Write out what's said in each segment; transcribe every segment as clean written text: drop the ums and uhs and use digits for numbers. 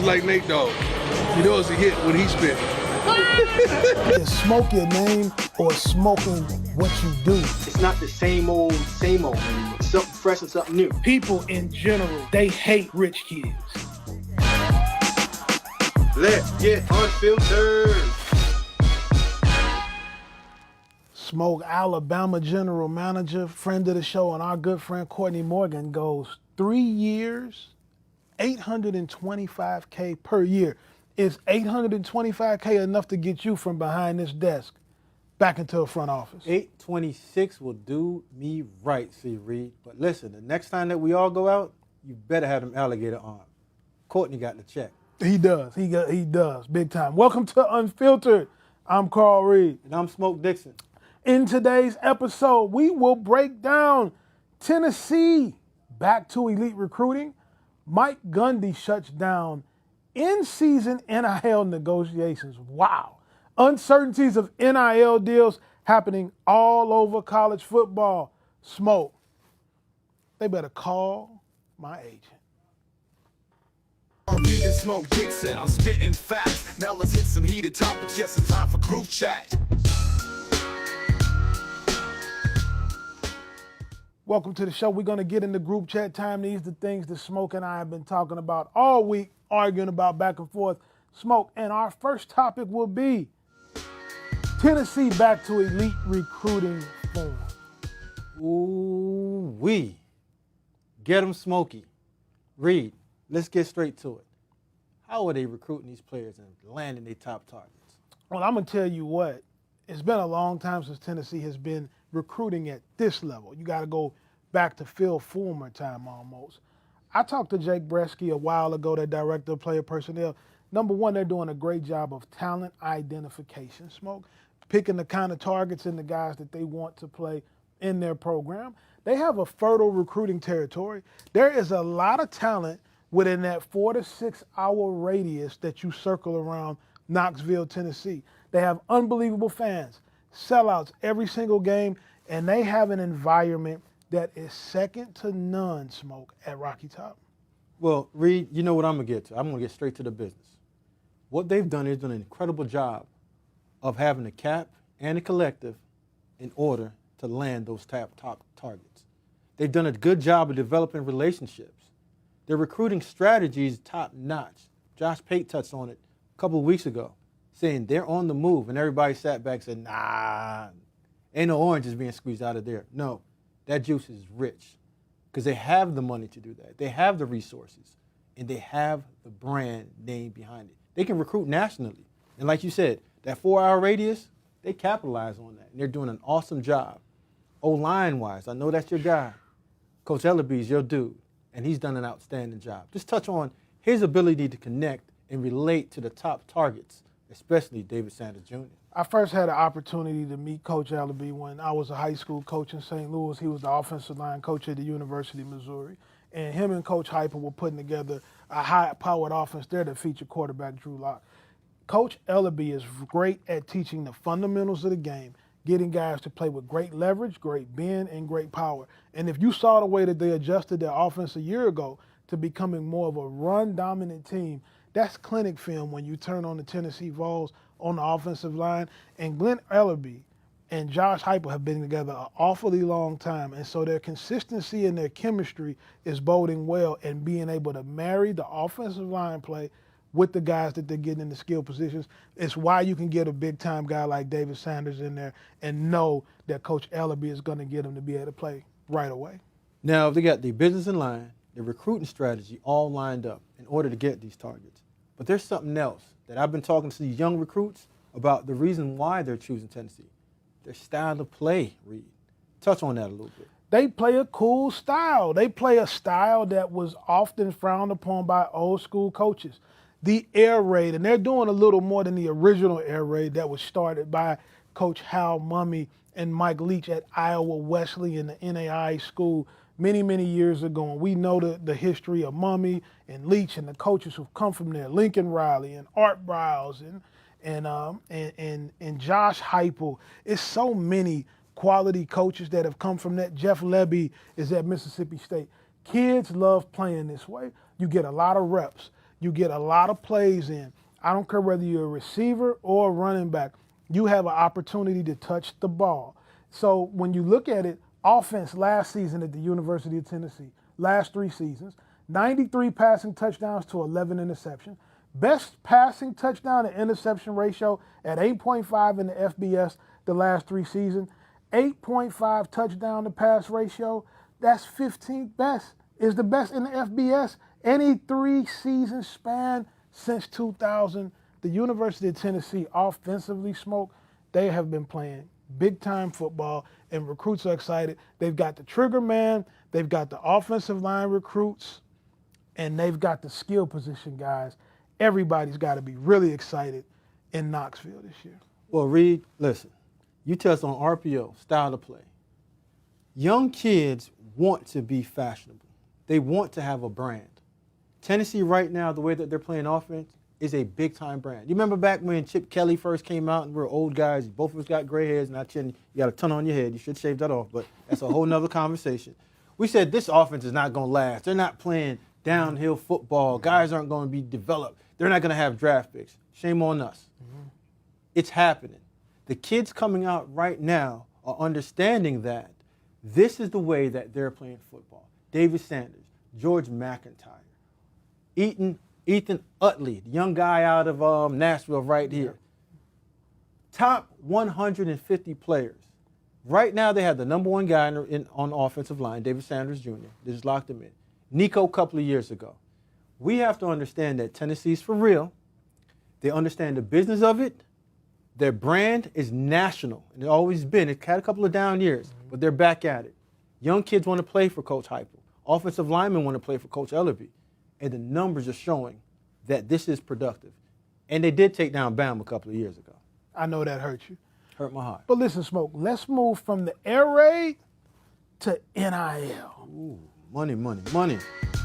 like Nate Dogg. You know it's a hit when he spit. Is smoke your name or smoking what you do? It's not the same old anymore. It's something fresh and something new. People in general, they hate rich kids. Let's get unfiltered. Smoke Alabama general manager, friend of the show, and our good friend Courtney Morgan goes 3 years, $825K per year. Is $825K enough to get you from behind this desk back into a front office? 826 will do me right, C. Reed. But listen, the next time that we all go out, you better have them alligator arm. Courtney got the check. He does. He does. Big time. Welcome to Unfiltered. I'm Carl Reed. And I'm Smoke Dixon. In today's episode, we will break down Tennessee back to elite recruiting. Mike Gundy shuts down in-season NIL negotiations. Wow. Uncertainties of NIL deals happening all over college football. Smoke. They better call my agent. I'm reading Smoke Dixon, I'm spitting facts. Now let's hit some heated topics, yes, it's time for group chat. Welcome to the show. We're going to get into group chat time. These are the things that Smoke and I have been talking about all week, arguing about back and forth. Smoke, and our first topic will be Tennessee back to elite recruiting form. Ooh-wee. Get them smoky. Reed, let's get straight to it. How are they recruiting these players and landing their top targets? Well, I'm going to tell you what. It's been a long time since Tennessee has been recruiting at this level. You got to go back to Phil Fulmer time almost. I talked to Jake Bresky a while ago, their director of player personnel. Number one, they're doing a great job of talent identification, Smoke, picking the kind of targets and the guys that they want to play in their program. They have a fertile recruiting territory. There is a lot of talent within that 4 to 6 hour radius that you circle around Knoxville, Tennessee. They have unbelievable fans, sellouts every single game, and they have an environment that is second to none, Smoke, at Rocky Top. Well, Reed, you know what I'm going to get to. I'm going to get straight to the business. What they've done is done an incredible job of having a cap and a collective in order to land those top targets. They've done a good job of developing relationships. Their recruiting strategy is top-notch. Josh Pate touched on it a couple of weeks ago, saying they're on the move, and everybody sat back and said, nah, ain't no oranges being squeezed out of there. No, that juice is rich because they have the money to do that. They have the resources, and they have the brand name behind it. They can recruit nationally. And like you said, that 4 hour radius, they capitalize on that, and they're doing an awesome job. O-line-wise, I know that's your guy. Coach Ellaby's your dude, and he's done an outstanding job. Just touch on his ability to connect and relate to the top targets, especially David Sanders Jr. I first had an opportunity to meet Coach Ellaby when I was a high school coach in St. Louis. He was the offensive line coach at the University of Missouri. And him and Coach Heupel were putting together a high-powered offense there that featured quarterback Drew Lock. Coach Ellaby is great at teaching the fundamentals of the game, getting guys to play with great leverage, great bend, and great power. And if you saw the way that they adjusted their offense a year ago to becoming more of a run-dominant team, that's clinic film when you turn on the Tennessee Vols on the offensive line. And Glenn Ellaby and Josh Heupel have been together an awfully long time. And so their consistency and their chemistry is boding well, and being able to marry the offensive line play with the guys that they're getting in the skill positions. It's why you can get a big-time guy like David Sanders in there and know that Coach Ellaby is going to get him to be able to play right away. Now, they got the business in line, the recruiting strategy all lined up in order to get these targets. But there's something else that I've been talking to these young recruits about the reason why they're choosing Tennessee. Their style of play, Reed. Touch on that a little bit. They play a cool style. They play a style that was often frowned upon by old school coaches. The air raid, and they're doing a little more than the original air raid that was started by Coach Hal Mumme and Mike Leach at Iowa Wesleyan, the NAI school, many, many years ago. And we know the history of Mumme and Leach and the coaches who've come from there, Lincoln Riley and Art Briles and Josh Heupel. It's so many quality coaches that have come from that. Jeff Lebby is at Mississippi State. Kids love playing this way. You get a lot of reps. You get a lot of plays in. I don't care whether you're a receiver or a running back. You have an opportunity to touch the ball. So when you look at it, offense last season at the University of Tennessee, last 3 seasons, 93 passing touchdowns to 11 interceptions. Best passing touchdown to interception ratio at 8.5 in the FBS the last 3 seasons. 8.5 touchdown to pass ratio. That's 15th best. Is the best in the FBS any 3-season span since 2000. The University of Tennessee offensively, Smoke, they have been playing big-time football, and recruits are excited. They've got the trigger man, they've got the offensive line recruits, and they've got the skill position guys. Everybody's got to be really excited in Knoxville this year. Well, Reed, listen, you touched on RPO, style of play. Young kids want to be fashionable. They want to have a brand. Tennessee right now, the way that they're playing offense, is a big-time brand. You remember back when Chip Kelly first came out and we were old guys, both of us got gray hairs, not chin, you got a ton on your head. You should shave that off, but that's a whole nother conversation. We said this offense is not going to last. They're not playing downhill football. Guys aren't going to be developed. They're not going to have draft picks. Shame on us. Mm-hmm. It's happening. The kids coming out right now are understanding that this is the way that they're playing football. David Sanders, George McIntyre, Ethan Utley, the young guy out of Nashville right here. Top 150 players. Right now they have the number 1 guy on the offensive line, David Sanders Jr. They just locked him in. Nico a couple of years ago. We have to understand that Tennessee's for real. They understand the business of it. Their brand is national, and it's always been. It's had a couple of down years, but they're back at it. Young kids want to play for Coach Heupel. Offensive linemen want to play for Coach Ellerby. And the numbers are showing that this is productive. And they did take down Bama a couple of years ago. I know that hurt you. Hurt my heart. But listen, Smoke, let's move from the air raid to NIL. Ooh, money, money, money.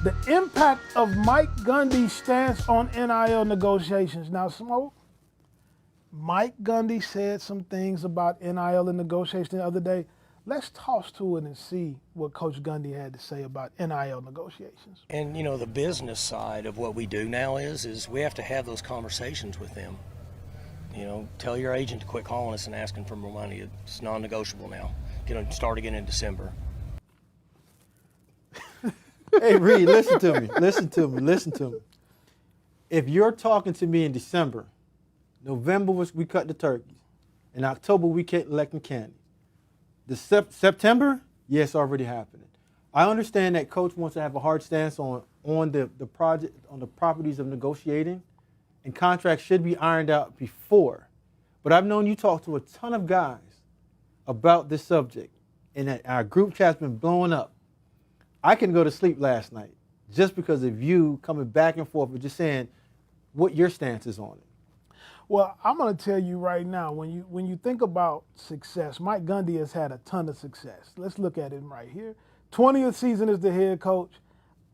The impact of Mike Gundy's stance on NIL negotiations. Now, Smoke, Mike Gundy said some things about NIL and negotiations the other day. Let's toss to it and see what Coach Gundy had to say about NIL negotiations. And, you know, the business side of what we do now is we have to have those conversations with them. You know, tell your agent to quit calling us and asking for more money. It's non-negotiable now. Start again in December. Hey, Reed, listen to me. Listen to me. Listen to me. If you're talking to me in December, November we cut the turkeys. In October, we kept electing candy. The September, yeah, it's already happening. I understand that Coach wants to have a hard stance on the project, on the properties of negotiating, and contracts should be ironed out before. But I've known you talk to a ton of guys about this subject, and that our group chat's been blowing up. I couldn't go to sleep last night just because of you coming back and forth and just saying what your stance is on it. Well, I'm going to tell you right now, when you think about success, Mike Gundy has had a ton of success. Let's look at him right here. 20th season as the head coach,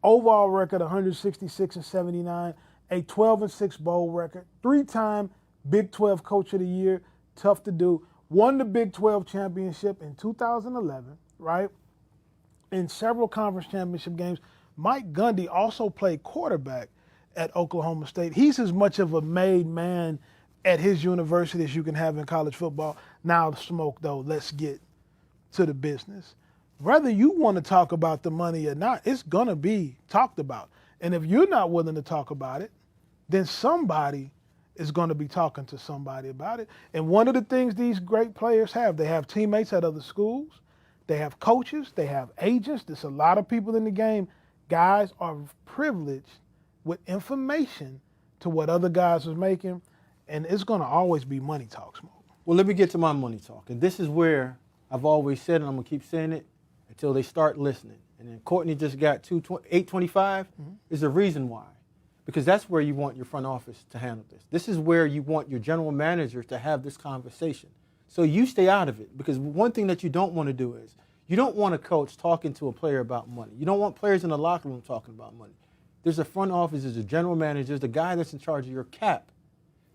overall record 166-79, a 12-6 bowl record, 3-time Big 12 Coach of the Year, tough to do. Won the Big 12 championship in 2011, right? In several conference championship games. Mike Gundy also played quarterback at Oklahoma State. He's as much of a made man at his university as you can have in college football. Now, Smoke, though, let's get to the business. Whether you want to talk about the money or not, it's going to be talked about. And if you're not willing to talk about it, then somebody is going to be talking to somebody about it. And one of the things these great players have, they have teammates at other schools, they have coaches, they have agents. There's a lot of people in the game. Guys are privileged with information to what other guys are making, and it's going to always be money talk, Smoke. Well, let me get to my money talk. And this is where I've always said, and I'm going to keep saying it until they start listening. And then Courtney just got 825. There's a reason why. Because that's where you want your front office to handle this. This is where you want your general manager to have this conversation. So you stay out of it. Because one thing that you don't want to do is you don't want a coach talking to a player about money. You don't want players in the locker room talking about money. There's a front office, there's a general manager, there's the guy that's in charge of your cap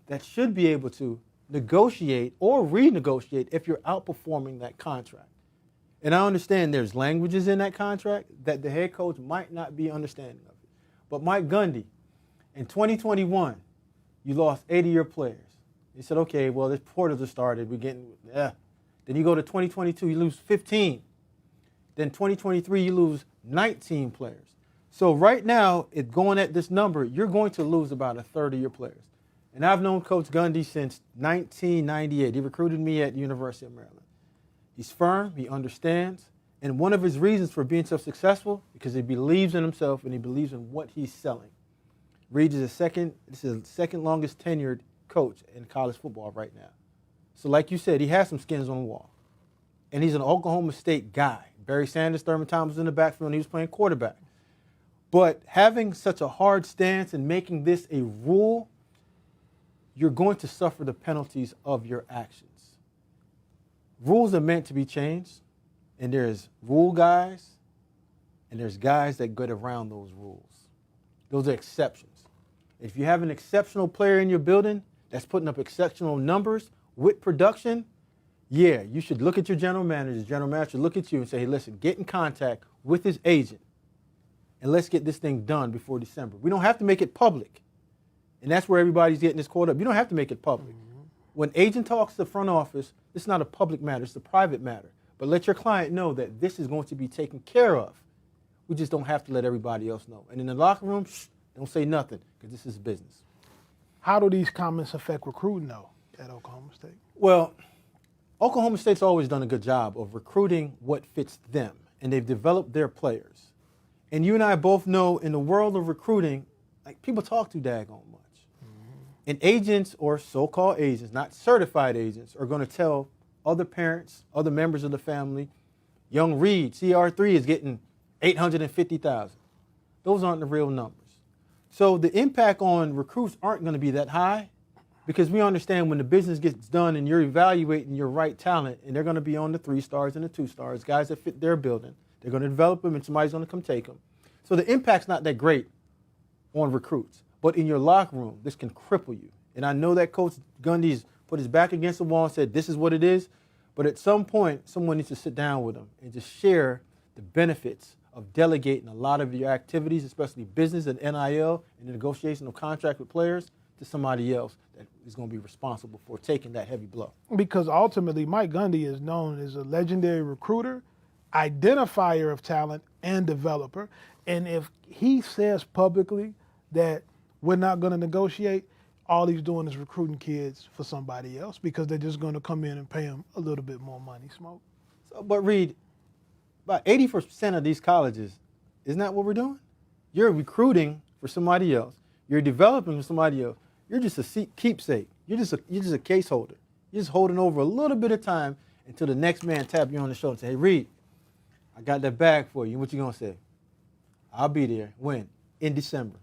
that should be able to negotiate or renegotiate if you're outperforming that contract. And I understand there's languages in that contract that the head coach might not be understanding of it. But Mike Gundy, In 2021, you lost 80 of your players. You said, okay, well, this portals have started. We're getting, yeah. Then you go to 2022, you lose 15. Then 2023, you lose 19 players. So right now, it going at this number, you're going to lose about a third of your players. And I've known Coach Gundy since 1998. He recruited me at University of Maryland. He's firm, he understands, and one of his reasons for being so successful, because he believes in himself and he believes in what he's selling. Reed is the second longest tenured coach in college football right now. So like you said, he has some skins on the wall. And he's an Oklahoma State guy. Barry Sanders, Thurman Thomas was in the backfield and he was playing quarterback. But having such a hard stance and making this a rule, you're going to suffer the penalties of your actions. Rules are meant to be changed, and there's rule guys, and there's guys that get around those rules. Those are exceptions. If you have an exceptional player in your building that's putting up exceptional numbers with production, yeah, you should look at your general manager. The general manager should look at you and say, hey, listen, get in contact with his agent, and let's get this thing done before December. We don't have to make it public. And that's where everybody's getting this caught up. You don't have to make it public. Mm-hmm. When agent talks to the front office, it's not a public matter, it's a private matter. But let your client know that this is going to be taken care of. We just don't have to let everybody else know. And in the locker room, don't say nothing, because this is business. How do these comments affect recruiting, though, at Oklahoma State? Well, Oklahoma State's always done a good job of recruiting what fits them, and they've developed their players. And you and I both know in the world of recruiting, like, people talk too daggone much. And agents, or so-called agents, not certified agents, are going to tell other parents, other members of the family, young Reed, CR3 is getting $850,000. Those aren't the real numbers. So the impact on recruits aren't going to be that high, because we understand when the business gets done and you're evaluating your right talent, and they're going to be on the 3 stars and the 2 stars, guys that fit their building. They're going to develop them, and somebody's going to come take them. So the impact's not that great on recruits. But in your locker room, this can cripple you. And I know that Coach Gundy's put his back against the wall and said, this is what it is. But at some point, someone needs to sit down with him and just share the benefits of delegating a lot of your activities, especially business and NIL and the negotiation of contract with players, to somebody else that is going to be responsible for taking that heavy blow. Because ultimately, Mike Gundy is known as a legendary recruiter, identifier of talent, and developer. And if he says publicly that we're not going to negotiate, all he's doing is recruiting kids for somebody else, because they're just going to come in and pay him a little bit more money, Smoke. So, but Reed, about 80% of these colleges, isn't that what we're doing? You're recruiting for somebody else. You're developing for somebody else. You're just a keepsake. You're just a case holder. You're just holding over a little bit of time until the next man tap you on the shoulder and say, hey, Reed, I got that bag for you. What you going to say? I'll be there. When? In December.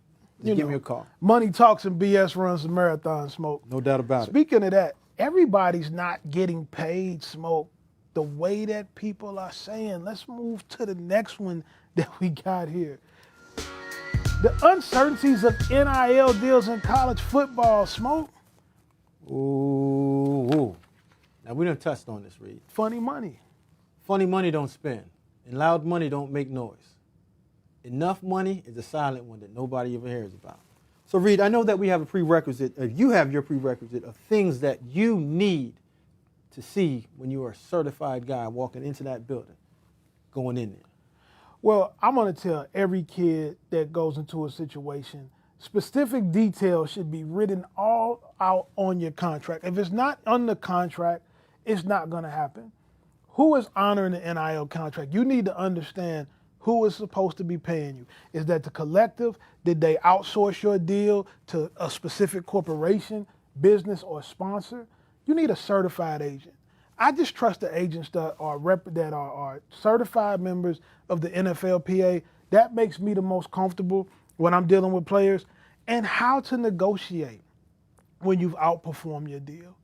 Just give me a call. Money talks and BS runs the marathon, Smoke. No doubt about it. Speaking of that, everybody's not getting paid, Smoke, the way that people are saying. Let's move to the next one that we got here. The uncertainties of NIL deals in college football, Smoke. Ooh. Now, we done touched on this, Reed. Funny money. Funny money don't spend, and loud money don't make noise. Enough money is a silent one that nobody ever hears about. So, Reed, I know that we have a prerequisite, you have your prerequisite of things that you need to see when you are a certified guy walking into that building, going in there. Well, I'm going to tell every kid that goes into a situation, specific details should be written all out on your contract. If it's not on the contract, it's not going to happen. Who is honoring the NIL contract? You need to understand who is supposed to be paying you. Is that the collective? Did they outsource your deal to a specific corporation, business, or sponsor? You need a certified agent. I just trust the agents that are certified members of the NFLPA. That makes me the most comfortable when I'm dealing with players. And how to negotiate when you've outperformed your deal.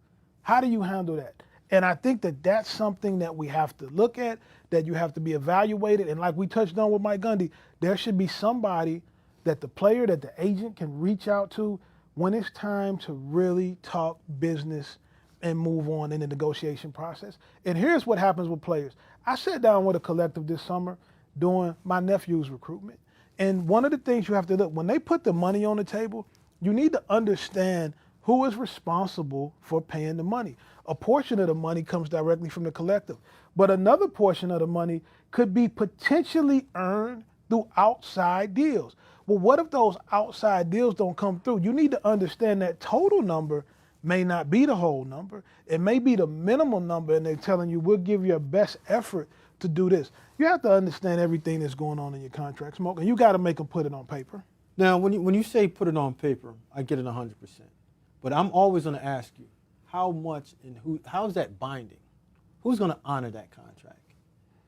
How do you handle that? And I think that that's something that we have to look at, that you have to be evaluated. And like we touched on with Mike Gundy, there should be somebody that the player, that the agent can reach out to when it's time to really talk business and move on in the negotiation process. And here's what happens with players. I sat down with a collective this summer doing my nephew's recruitment. And one of the things you have to look, when they put the money on the table, you need to understand who is responsible for paying the money. A portion of the money comes directly from the collective, but another portion of the money could be potentially earned through outside deals. Well, what if those outside deals don't come through? You need to understand that total number may not be the whole number. It may be the minimum number, and they're telling you, we'll give you your best effort to do this. You have to understand everything that's going on in your contract, Smoke, and you got to make them put it on paper. Now, when you say put it on paper, I get it 100%. But I'm always going to ask you, how much and how is that binding? Who's going to honor that contract?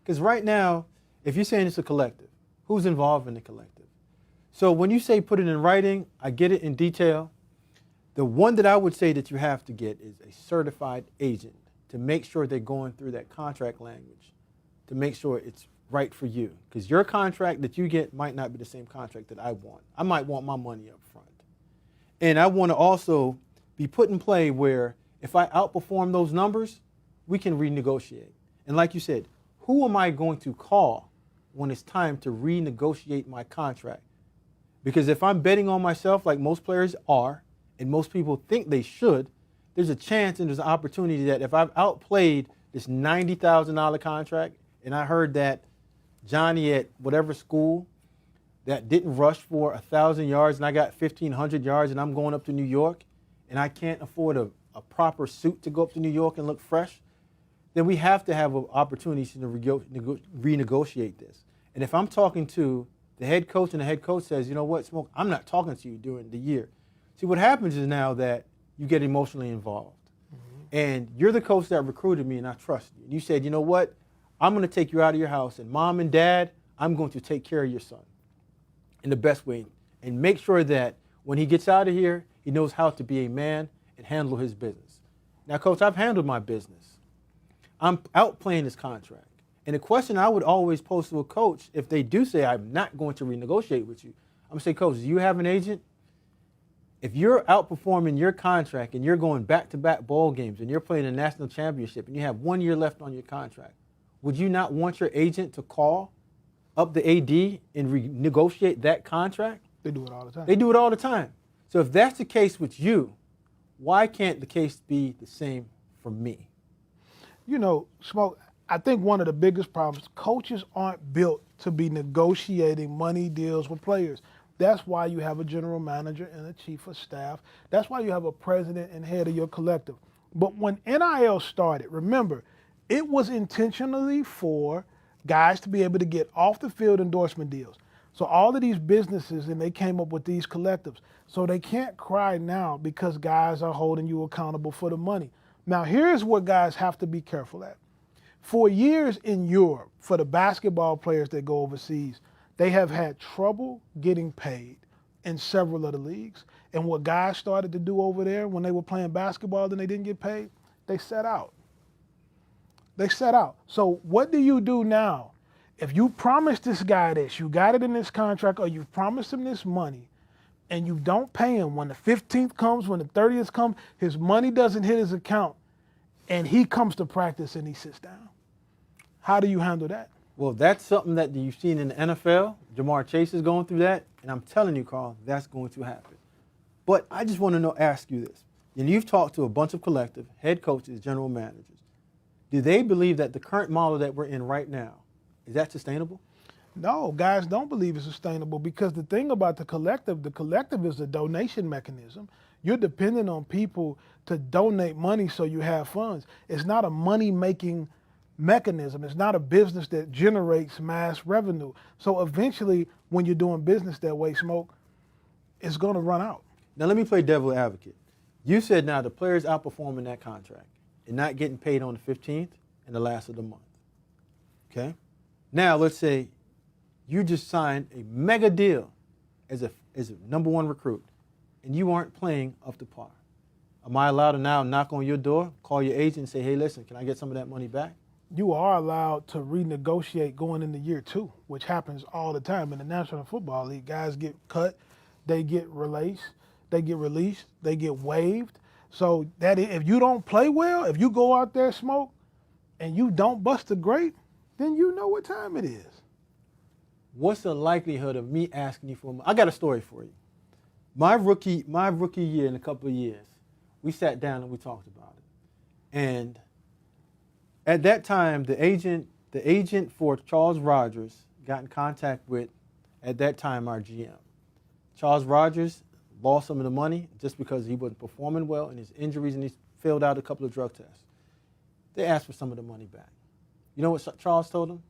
Because right now, if you're saying it's a collective, who's involved in the collective? So when you say put it in writing, I get it in detail. The one that I would say that you have to get is a certified agent to make sure they're going through that contract language, to make sure it's right for you. Because your contract that you get might not be the same contract that I want. I might want my money up front. And I want to also be put in play where if I outperform those numbers, we can renegotiate. And like you said, who am I going to call when it's time to renegotiate my contract? Because if I'm betting on myself like most players are, and most people think they should, there's a chance and there's an opportunity that if I've outplayed this $90,000 contract, and I heard that Johnny at whatever school that didn't rush for 1,000 yards and I got 1,500 yards and I'm going up to New York and I can't afford a proper suit to go up to New York and look fresh, then we have to have opportunities to renegotiate this. And if I'm talking to the head coach and the head coach says, you know what, Smoke, I'm not talking to you during the year. See, what happens is now that you get emotionally involved. And you're the coach that recruited me and I trust you. And you said, you know what, I'm going to take you out of your house and mom and dad, I'm going to take care of your son in the best way and make sure that when he gets out of here, he knows how to be a man and handle his business. Now, Coach, I've handled my business. I'm outplaying this contract. And the question I would always pose to a coach, if they do say I'm not going to renegotiate with you, I'm going to say, Coach, do you have an agent? If you're outperforming your contract and you're going back-to-back ball games and you're playing a national championship and you have 1 year left on your contract, would you not want your agent to call up the AD and renegotiate that contract? They do it all the time. They do it all the time. So if that's the case with you, why can't the case be the same for me? You know, Smoke, I think one of the biggest problems, coaches aren't built to be negotiating money deals with players. That's why you have a general manager and a chief of staff. That's why you have a president and head of your collective. But when NIL started, remember, it was intentionally for guys to be able to get off the field endorsement deals. So all of these businesses, and they came up with these collectives. So they can't cry now because guys are holding you accountable for the money. Now, here's what guys have to be careful at. For years in Europe, for the basketball players that go overseas, they have had trouble getting paid in several of the leagues. And what guys started to do over there when they were playing basketball and they didn't get paid, they set out. They set out. So what do you do now? If you promised this guy this, you got it in this contract, or you promised him this money, and you don't pay him when the 15th comes, when the 30th comes, his money doesn't hit his account, and he comes to practice and he sits down. How do you handle that? Well, that's something that you've seen in the NFL. Jamar Chase is going through that, and I'm telling you, Carl, that's going to happen. But I just want to ask you this. And you've talked to a bunch of collective head coaches, general managers. Do they believe that the current model that we're in right now, is that sustainable? No, guys don't believe it's sustainable because the thing about the collective is a donation mechanism. You're dependent on people to donate money so you have funds. It's not a money-making mechanism. It's not a business that generates mass revenue. So eventually, when you're doing business that way, Smoke, it's going to run out. Now, let me play devil advocate. You said now the player's outperforming that contract and not getting paid on the 15th and the last of the month. Okay? Now, let's say you just signed a mega deal as a number one recruit and you aren't playing up to par. Am I allowed to now knock on your door, call your agent and say, hey, listen, can I get some of that money back? You are allowed to renegotiate going into year 2, which happens all the time in the National Football League. Guys get cut, they get released, they get waived. So that if you don't play well, if you go out there, Smoke, and you don't bust a grape, then you know what time it is. what's the likelihood of me asking you for money? I got a story for you. My rookie year in a couple of years, we sat down and we talked about it. And at that time, the agent for Charles Rogers got in contact with, at that time, our GM. Charles Rogers lost some of the money just because he wasn't performing well and his injuries, and he filled out a couple of drug tests. They asked for some of the money back. You know what Charles told them?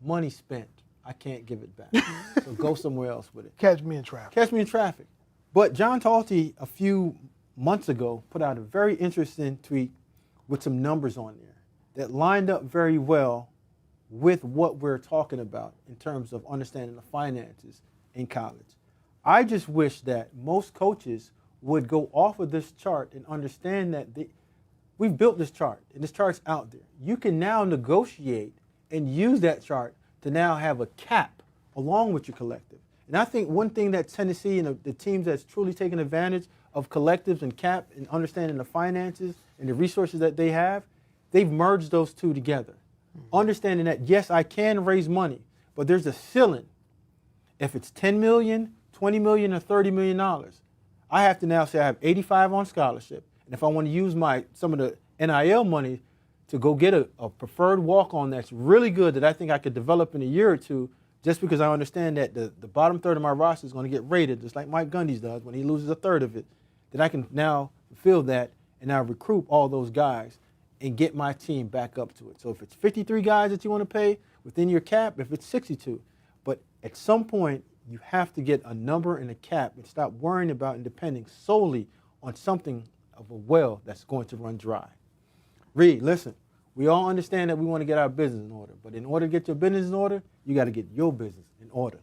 Money spent. I can't give it back. So go somewhere else with it. Catch me in traffic. Catch me in traffic. But John Talty, a few months ago, put out a very interesting tweet with some numbers on there that lined up very well with what we're talking about in terms of understanding the finances in college. I just wish that most coaches would go off of this chart and understand that we've built this chart, and this chart's out there. You can now negotiate and use that chart to now have a cap along with your collective. And I think one thing that Tennessee and the teams that's truly taken advantage of collectives and cap and understanding the finances and the resources that they have, they've merged those two together. Mm-hmm. Understanding that, yes, I can raise money, but there's a ceiling. If it's $10 million, $20 million, or $30 million, I have to now say I have 85 on scholarship. And if I want to use some of the NIL money to go get a preferred walk-on that's really good that I think I could develop in a year or two, just because I understand that the bottom third of my roster is going to get rated, just like Mike Gundy's does when he loses a third of it, then I can now fulfill that and now recruit all those guys and get my team back up to it. So if it's 53 guys that you want to pay within your cap, if it's 62, but at some point you have to get a number and a cap and stop worrying about and depending solely on something of a well that's going to run dry. Reed, listen, we all understand that we want to get our business in order, but in order to get your business in order, you got to get your business in order.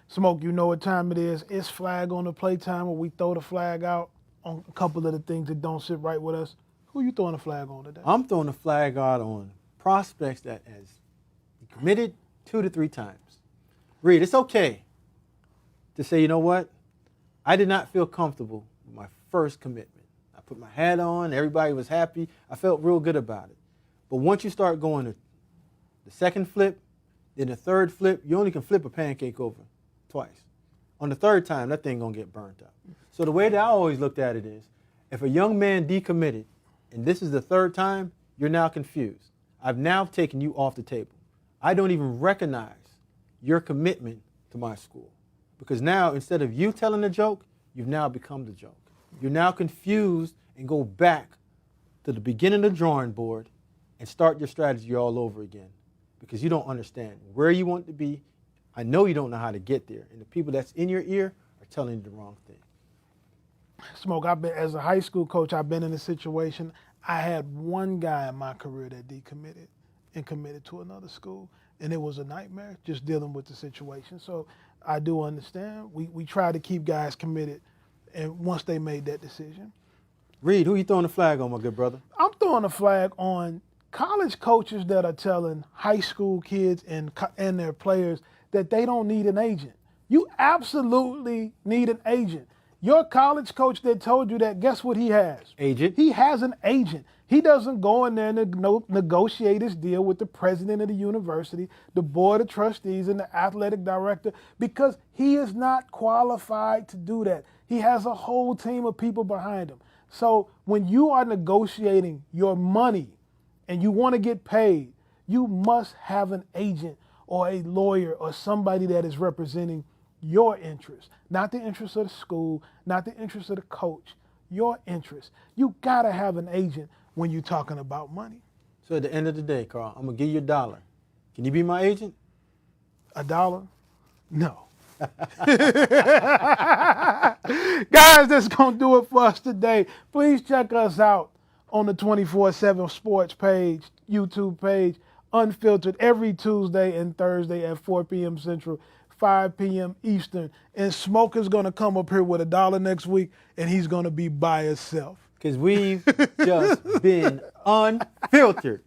Smoke, you know what time it is. It's flag on the play time where we throw the flag out on a couple of the things that don't sit right with us. Who you throwing the flag on today? I'm throwing the flag out on prospects that has committed 2 to 3 times. Reed, it's okay to say, you know what? I did not feel comfortable with my first commitment. I put my hat on, everybody was happy. I felt real good about it. But once you start going to the second flip, then the third flip, you only can flip a pancake over twice. On the third time, that thing gonna get burnt up. So the way that I always looked at it is, if a young man decommitted, and this is the third time, you're now confused. I've now taken you off the table. I don't even recognize your commitment to my school. Because now, instead of you telling the joke, you've now become the joke. You're now confused and go back to the beginning of the drawing board and start your strategy all over again because you don't understand where you want to be. I know you don't know how to get there, and the people that's in your ear are telling you the wrong thing. Smoke, as a high school coach, I've been in a situation. I had one guy in my career that decommitted and committed to another school, and it was a nightmare just dealing with the situation. So I do understand. We try to keep guys committed, and once they made that decision. Reed, who you throwing the flag on, my good brother? I'm throwing a flag on college coaches that are telling high school kids and their players that they don't need an agent. You absolutely need an agent. Your college coach that told you that, guess what he has? Agent. He has an agent. He doesn't go in there and negotiate his deal with the president of the university, the board of trustees, and the athletic director because he is not qualified to do that. He has a whole team of people behind him. So when you are negotiating your money and you want to get paid, you must have an agent or a lawyer or somebody that is representing your interests, not the interests of the school, not the interests of the coach, your interests. You got to have an agent when you're talking about money. So at the end of the day, Carl, I'm going to give you $1. Can you be my agent? $1? No. Guys, that's going to do it for us today. Please check us out on the 24/7 Sports page, YouTube page, Unfiltered, every Tuesday and Thursday at 4 p.m. Central, 5 p.m. Eastern. And Smoke is going to come up here with $1 next week, and he's going to be by himself. Because we've just been unfiltered.